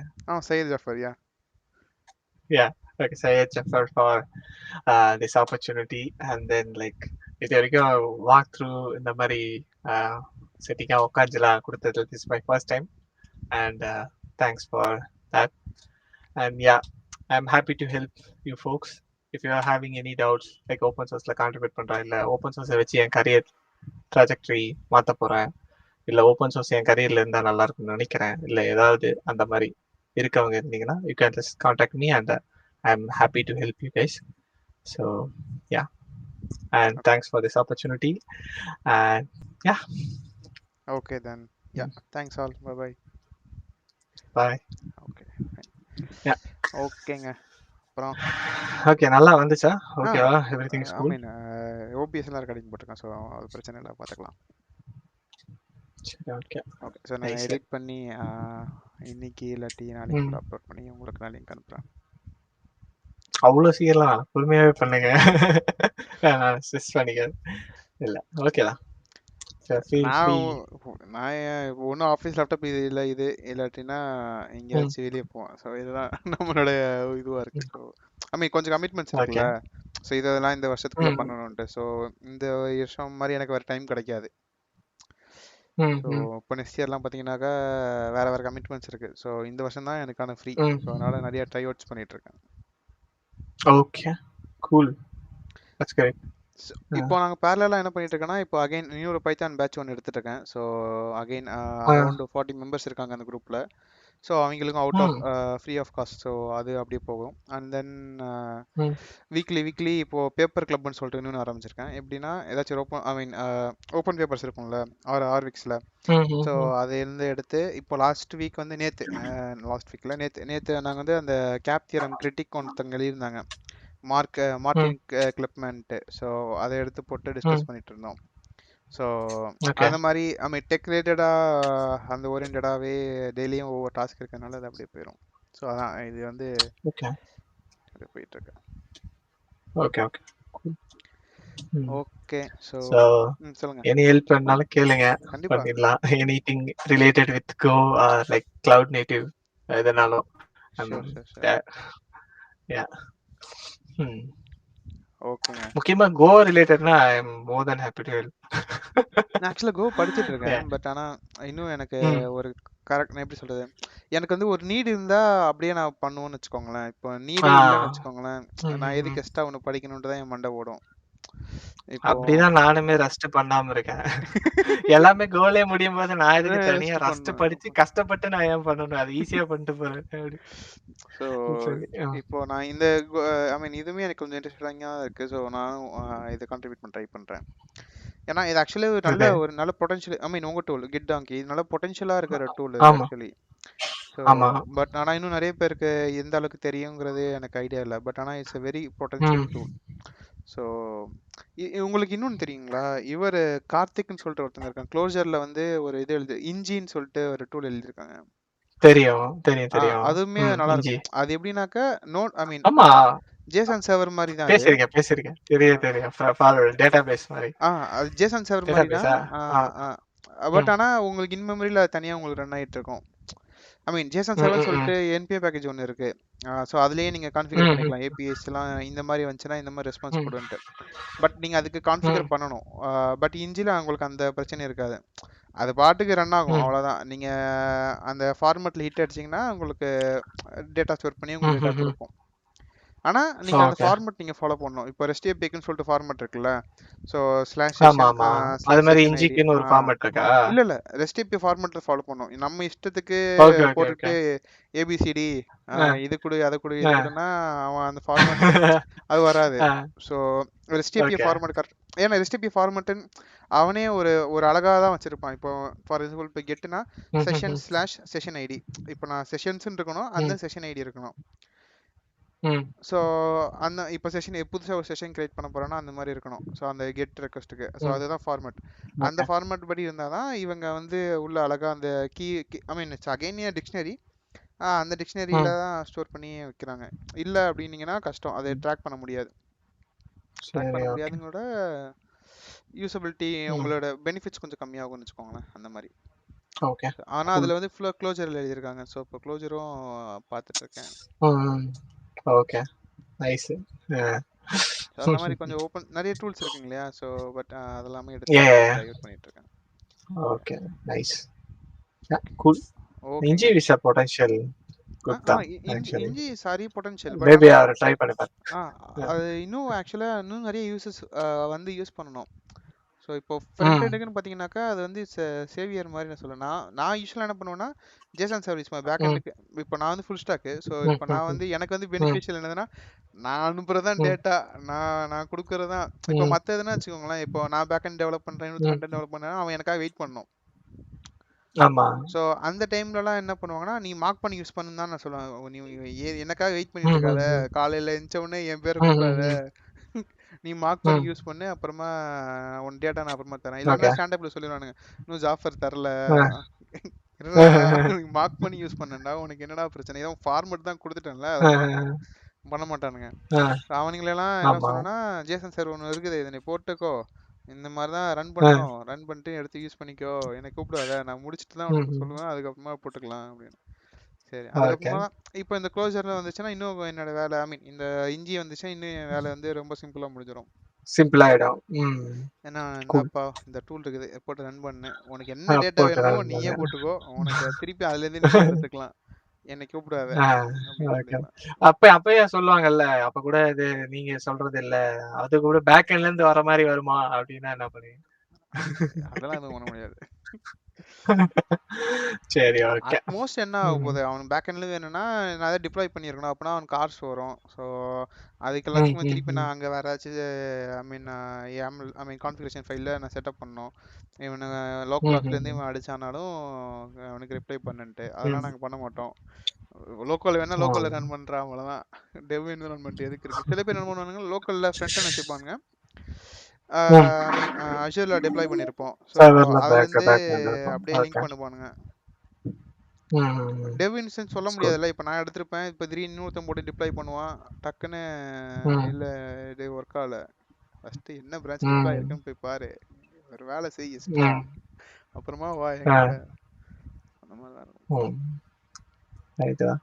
Syed Jafar, yeah. Yeah, okay, Syed Jafar for this opportunity. And then like இது வரைக்கும் வாக் த்ரூ இந்த மாதிரி செட்டிங்காக உட்காந்துலாம் கொடுத்தது this my first time. And thanks for that. And yeah I am happy to help you folks if you are having any doubts. Like open சோர்ஸில் contribute பண்ணுறேன், இல்லை ஓப்பன் சோர்ஸை வச்சு என் கரியர் ட்ராஜெக்டரி மாற்ற போகிறேன், இல்லை ஓப்பன் சோர்ஸ் என் கரியரில் இருந்தால் நல்லா இருக்கும்னு நினைக்கிறேன், இல்லை ஏதாவது அந்த மாதிரி இருக்கவங்க இருந்தீங்கன்னா you can just contact me and I am happy to help you guys. So yeah and thanks for this opportunity and yeah. Okay then, yeah, thanks all, bye. Okay fine. Yeah okayங்க. அப்புறம் okay நல்லா வந்துச்சா? ஓகேவா? Everything is cool. I mean OBS எல்லாம் recording போட்டுருக்கேன், so அது பிரச்சனை இல்லை, பார்த்துக்கலாம். Okay okay. ஸோ நான் எடிட் பண்ணி இன்னைக்கு இல்லாட்டி நாளைக்கு கூட அப்லோட் பண்ணி உங்களுக்கு நான் லிங்க் அனுப்புகிறேன். அவ்வளோ சீக்கிரம் பொறுமையாகவே பண்ணுங்க, நான் ஸ்ட்ரெஸ் பண்ணிக்கிறேன். இல்லை ஓகேதான். நான் ஒன்றும் ஆஃபீஸ் லேப்டாப் இது இல்லை, இது இல்லாட்டினா எங்கேயாச்சும் வெளியே போவேன். ஸோ இதுதான் நம்மளோட இதுவாக இருக்குது. ஸோ ஐ மீன் கொஞ்சம் கமிட்மெண்ட்ஸ் இருக்குல்ல, ஸோ இதெல்லாம் இந்த வருஷத்துக்குள்ளே பண்ணணுன்ட்டு. ஸோ இந்த வருஷம் மாதிரி எனக்கு வேறு டைம் கிடைக்காது. ஸோ இப்போ நெக்ஸ்ட் இயர்லாம் பார்த்தீங்கன்னாக்கா வேறு வேறு கமிட்மெண்ட்ஸ் இருக்குது. ஸோ இந்த வருஷம் தான் எனக்கான ஃப்ரீ. ஸோ அதனால் நிறைய ட்ரை அவுட்ஸ் பண்ணிட்டு இருக்கேன். Okay cool, that's great. இப்போ நாங்கள் பேரலாக என்ன பண்ணிட்டு இருக்கோன்னா, இப்போ அகைன் இன்னொரு பைத்தான் பேட்ச் ஒன்று எடுத்துட்டு இருக்கேன். ஸோ அகைன் அரௌண்ட் 40 மெம்பர்ஸ் இருக்காங்க அந்த குரூப்பில். ஸோ அவங்களுக்கும் out of free of cost. So அது அப்படியே போகும். அண்ட் தென் வீக்லி இப்போது பேப்பர் கிளப்னு சொல்லிட்டு இன்னொன்று ஆரம்பிச்சிருக்கேன். எப்படின்னா ஏதாச்சும் ஓப்பன் பேப்பர்ஸ் இருக்கும்ல ஆர்விக்ஸில். ஸோ அதிலேருந்து எடுத்து இப்போ லாஸ்ட் வீக் வந்து நேற்று நாங்கள் வந்து அந்த கேப் தியரம் கிரிட்டிக் ஒருத்தவங்க எழுதியிருந்தாங்க, மார்டின் கிளிப்மென்ட். ஸோ அதை எடுத்து போட்டு டிஸ்கஸ் பண்ணிட்டு இருந்தோம். ஸோ அந்த மாதிரி ஐ மீன் டெக் ரிலேட்டடாக அந்த ஓரியன்டாகவே டெய்லியும் ஒவ்வொரு டாஸ்க் இருக்கிறதுனால அது அப்படியே போயிடும். ஸோ அதான் இது வந்து அப்படியே போயிட்டு இருக்கு. Okay okay okay. ஸோ சொல்லுங்க, எனி ஹெல்ப் வேணாலும் கேளுங்க, பண்ணிடலாம். Anything related with go like cloud native எதனாலும். ஓகேங்க. முக்கியமா கோ ரிலேட்டட்னா I am more then happy to help. நான் ஆக்சுவலாக கோ படிச்சுட்டு இருக்கேன், பட் ஆனால் இன்னும் எனக்கு ஒரு கரெக்ட் எப்படி சொல்றது, எனக்கு வந்து ஒரு நீடு இருந்தா அப்படியே நான் பண்ணுவேன்னு வச்சுக்கோங்களேன். இப்போ நீடு இல்லைன்னு வச்சுக்கோங்களேன், நான் எதுக்கு எக்ஸ்ட்ரா ஒன்று படிக்கணுன்ட்டு தான் என் மண்டை ஓடும். அப்படிதான் நானுமே ரஸ்ட் பண்ணாம இருக்கேன். எல்லாமே கோலே முடியும் போது நான் எதுக்கு தனியா ரஸ்ட் படிச்சு கஷ்டப்பட்டு நான் ஏன் பண்ணணும், அது ஈஸியா பண்ணிட்டு போறேன். ஸோ இப்போ நான் இந்த ஐ மீன் இதுவுமே எனக்கு கொஞ்சம் இன்ட்ரெஸ்டிங்காக இருக்கு. ஸோ நானும் இதை கான்ட்ரிபியூட் பண்ண ட்ரை பண்றேன். ஏன்னா இது ஆக்சுவலி ஒரு நல்ல பொட்டன்ஷியல். ஐ மீன் உங்க டூல் கிட் டாங்கி இது நல்ல பொட்டன்ஷியலா இருக்கிற டூல் ஆக்சுவலி. ஸோ ஆமா. பட் ஆனா இன்னும் நிறைய பேருக்கு எந்த அளவுக்கு தெரியுங்கிறது எனக்கு ஐடியா இல்லை. பட் ஆனா இட்ஸ் a வெரி ம். Potential tool. ஸோ உங்களுக்கு இன்னொன்னு தெரியுங்களா? இவர் கார்த்திக்னு சொல்லிட்டு ஒருத்தங்க இருக்காங்க. க்ளோஜர்ல வந்து ஒரு இது எழுது இன்ஜின்னு சொல்லிட்டு ஒரு டூல் எழுதியிருக்காங்க. தெரியும், தெரியும், தெரியும். அதுவுமே நல்லா இஞ்சி. இருக்கும். அது எப்படின்னாக்கா நோட் ஐ மீன் ஆமா. ஜேசன் சர்வர் மாதிரி தான் அது. பேசியிருக்கேன். தெரியும், தெரியும். ஃபார்வர்ட் டேட்டாபேஸ் மாரி. அது ஜேசன் சர்வர் மாதிரி தான். டேட்டாபேஸா? ஆ. பட் ம். ஆனா உங்களுக்கு இன் மெமரியில தனியா உங்களுக்கு ரன் ஆயிட்டு இருக்கும். ஐ மீன் ஜேசன் ம், சர்வர் ம், ம். சொல்லிட்டு என்பிஎம் பேக்கேஜ் ஒன்று இருக்கு. ஸோ அதுலயே நீங்க கான்ஃபிகர் ம், ம், பண்ணிக்கலாம். ஏபிஎஸ் எல்லாம் இந்த மாதிரி வந்துச்சுன்னா இந்த மாதிரி ரெஸ்பான்ஸ் ம், கொடுன்ட்டு. பட் நீங்க அதுக்கு கான்ஃபிகர் ம், பண்ணணும். பட் இன்ஜில உங்களுக்கு அந்த பிரச்சனை இருக்காது. அது பாட்டுக்கு ரன் ஆகும், ம், அவ்வளவுதான். நீங்க அந்த ஃபார்மேட்ல ஹிட் அடிச்சீங்கன்னா உங்களுக்கு டேட்டா ஸ்டோர் பண்ணி உங்களுக்கு ம், டேட்டா ம். கொடுக்கும். ஆனா நீங்க அந்த ஓகே. ஃபார்மேட் நீங்க ஃபாலோ பண்ணணும். இப்போ ரெஸ்ட் ஏபிஐக்குன்னு சொல்லிட்டு ஃபார்மேட் இருக்குல்ல. ஸோ ஸ்லாஷ் ஆமா, செஷன் ஆமா. அது ஸ்லாஷ் மாரி செஷன் ஐடி. இஞ்சிக்குன்னு ஒரு ஃபார்மேட் இருக்கா? இல்ல இல்ல ரெஸ்ட் ஏபிஐ ஃபார்மேட்ல ஃபாலோ பண்ணணும். நம்ம இஷ்டத்துக்கு ஓகே, ஓகே, ஓகே. போட்டுட்டு ஏபிசிடி ஆ, இது கொடு அதை கொடு இது ஆ. கொடுன்னா அவன் அந்த ஃபார்மேட் அது வராது. ஆ, so REST API okay. Format correct. ஏன்னா ரெஸ்ட் ஏபிஐ ஃபார்மேட்டுன்னு அவனே ஒரு ஒரு அழகாக தான் வச்சிருப்பான். இப்போ ஃபார் எக்ஸாம்பிள் இப்போ கெட்டுனா ம், ம், செஷன் ம், ஸ்லாஷ் செஷன் ஐடி. இப்போ நான் செஷன்ஸ்ன்னு இருக்கணும், அந்த ம், செஷன் ஐடி இருக்கணும். ம். ஸோ அந்த இப்போ செஷன் புதுசாக ஒரு செஷன் கிரியேட் பண்ண போறோன்னா அந்த மாதிரி இருக்கணும். ஸோ அந்த கெட் ரெக்வஸ்ட்டுக்கு. ஸோ ம். அதுதான் ஃபார்மேட். அந்த ஓகே. ஃபார்மேட் படி இருந்தால் தான் இவங்க வந்து உள்ள அழகா அந்த key I mean it's again dictionary. அந்த டிக்ஷனரியில ம். தான் ஸ்டோர் பண்ணி வைக்கிறாங்க. இல்லை அப்படின்னீங்கன்னா கஷ்டம். அதை ம். ட்ராக் பண்ண முடியாது. ட்ராக் சரி, பண்ண ஓகே. முடியாதுங்களோட யூசபிலிட்டி ம். உங்களோட பெனிஃபிட்ஸ் கொஞ்சம் கம்மியாகும்னு வச்சுக்கோங்களேன், அந்த மாதிரி. ஓகே. ஆனால் கூல். அதில் வந்து ஃபுல்லாக க்ளோஜரில் எழுதியிருக்காங்க. ஸோ இப்போ க்ளோஜரும் பார்த்துட்டு இருக்கேன். ம். ஓகே. நைஸ். ஸோ அந்த மாதிரி கொஞ்சம் ஓப்பன் நிறைய டூல்ஸ் இருக்குங்க இல்லையா? ஸோ பட் அதெல்லாமே எடுத்து ஏ. இதில் யூஸ் பண்ணிட்டு இருக்கேன். ஓகே. நைஸ். கூல். ஓகேங்க. இஞ்சி இஸ் அ பொட்டன்ஷியல் குட் தான் ஆக்சுவலி. இஞ்சி சாரி பொட்டன்ஷியல். பட் மேபி ஆனால் அவர் ட்ரை பண்ணி பாரு. அது இன்னும் ஆக்சுவலாக இன்னும் நிறைய யூசஸ் வந்து யூஸ் பண்ணணும். ஸோ இப்போ ம். ஃப்ரண்ட் எண்டுக்குன்னு பார்த்தீங்கன்னாக்கா அது வந்து சேவியர் மாதிரி நான் சொல்லுவேன். நான் யூஸ்வலாக என்ன பண்ணுவேன்னா ஜேசன் சர்வீஸ் பேக் ம். எண்டுக்கு. இப்போ நான் வந்து ஃபுல் ஸ்டாக்கு. ஸோ ம். இப்போ நான் ம். வந்து எனக்கு வந்து ம். பெனிஃபிஷியல் என்னதுன்னா நான் அனுப்புறது தான் ம். டேட்டா. நான் கொடுக்குறது தான். இப்போ ம். மற்ற எதுனா வச்சுக்கோங்களேன். இப்போ நான் பேக் எண்ட் டெவலப் பண்ணுறேன், இன்னொரு ம். ஃப்ரண்ட் எண்ட் டெவலப் பண்ணேன், அவன் எனக்காக வெயிட் பண்ணணும். ஆமா. ஸோ அந்த டைம்லலாம் என்ன பண்ணுவாங்கன்னா நீ மார்க் பண்ணி யூஸ் பண்ணுன்னு தான் நான் சொல்லுவேன். நீ எனக்காக வெயிட் பண்ணிட்டு ம். இருக்காத. ம். காலையில் எழுந்த உடனே என் பேரை ம். கூப்பிடாத. ம். நீ மார்க் பண்ணி ம். யூஸ் பண்ணு. அப்புறமா உன் டேட்டா நான் அப்புறமா தரேன். இல்லைன்னா ஓகே. ஸ்டாண்டப்ல சொல்லிடுவானுங்க. இன்னும் ஜாஃபர் தரல. ஆ. என்னடா நீ மார்க் பண்ணி யூஸ் பண்ணேன்டா. உனக்கு என்னடா பிரச்சனை? ஏதோ ஃபார்மேட் தான் கொடுத்துட்டேன்ல. அதெல்லாம் பண்ண மாட்டானுங்க. ஆ. அவனுங்களெல்லாம் என்ன ஆமா. சொன்னா ஜேசன் சார் ஒன்று இருக்குது. இதை நீ போட்டுக்கோ. இந்த மாதிரி தான் ரன் ஆ. பண்ணணும். ரன் பண்ணிட்டு எடுத்து யூஸ் பண்ணிக்கோ. என்னை கூப்பிடாத. நான் முடிச்சுட்டு தான் உனக்கு ம். சொல்லுவேன். அதுக்கப்புறமா போட்டுக்கலாம் அப்படின்னு. சரி. ஓகே. அதுக்கப்புறமா இப்போ இந்த க்ளோசர்ல வந்துச்சுன்னா இன்னும் என்னோட வேலை ஐ மீன் இந்த இஞ்சி வந்துச்சுன்னா இன்னும் என் வேலை வந்து ரொம்ப சிம்பிளா முடிஞ்சிடும். சிம்பிள் ஆயிடும். ஏன்னா கூல். இந்தாப்பா இந்த டூல் இருக்குது போட்டு ரன் பண்ணு. உனக்கு என்ன டேட்டா போட்டு வேணுமோ ரன் நீயே பண்ணு. போட்டுக்கோ. உனக்கு திருப்பி அதுல இருந்து நீயே எடுத்துக்கலாம். என்னை கூப்பிடாத ஆ. அப்படின்னு ஓகே. சொல்லிடலாம். அப்பயே சொல்லுவாங்கல்ல, அப்ப கூட இது நீங்க சொல்றது இல்ல. அது கூட பேக் எண்ட்ல இருந்து வர மாரி வருமா? அப்படின்னா என்ன பண்ணுவீங்க? அதெல்லாம் எதுவும் பண்ண முடியாது. சரி, ஓகே. அட்மோஸ்ட் என்ன ஆக போகுது அவன் பேக் எண்ட்ல வேணும்னா நான் அதை டிப்ளாய் பண்ணியிருக்கணும். அப்படின்னா அவன் கார்ஸ் வரும். ஸோ அதுக்கு எல்லாத்துக்குமே திருப்பி நான் அங்கே வேற ஏதாச்சும் ஐ மீன் கான்ஃபிகரேஷன் ஃபைலில் நான் செட்டப் பண்ணணும். இவனு லோக்கல் ஹாஸ்ட்லேருந்து இவன் அடிச்சானாலும் அவனுக்கு ரிப்ளை பண்ணுன்ட்டு அதெல்லாம் நாங்கள் பண்ண மாட்டோம். லோக்கல் வேணா லோக்கலில் ரன் பண்ணுறான் அவ்வளோதான். டெவ் என்விரான்மெண்ட் எதுக்கு இருக்குது? சில பேர் என்ன பண்ணுவானுங்க லோக்கலில் ஃப்ரண்ட் எண்ட் வச்சுப்பாங்க. ஐ மீன் அஷூரில் டிப்ளாய் பண்ணியிருப்போம். ஸோ சர்வர்ல அதுலேருந்து பேக் எண்ட் இருக்கும். அப்படியே ஓகே. லிங்க் பண்ணுவானுங்க. ம். டெவ் இன்ஸ்டன்ஸ் சொல்ல கூல். முடியாதுல்ல. இப்போ நான் எடுத்திருப்பேன். இப்போ திடீர்னு இன்னொருத்தன் போட்டு டிப்ளாய் பண்ணுவான். டக்குன்னு ம். இல்லை இது ஒர்க் ஆகல. ஃபஸ்ட்டு என்ன பிரான்ச் டிப்ளாய் ம். இருக்குன்னு போய் பாரு. ஒரு வேலை செய் எக்ஸ்ட்ரா. ம். அப்புறமா வா ஆ. என்கிட்ட. அந்த மாதிரி தான் இருக்கும். ரைட்டு தான்.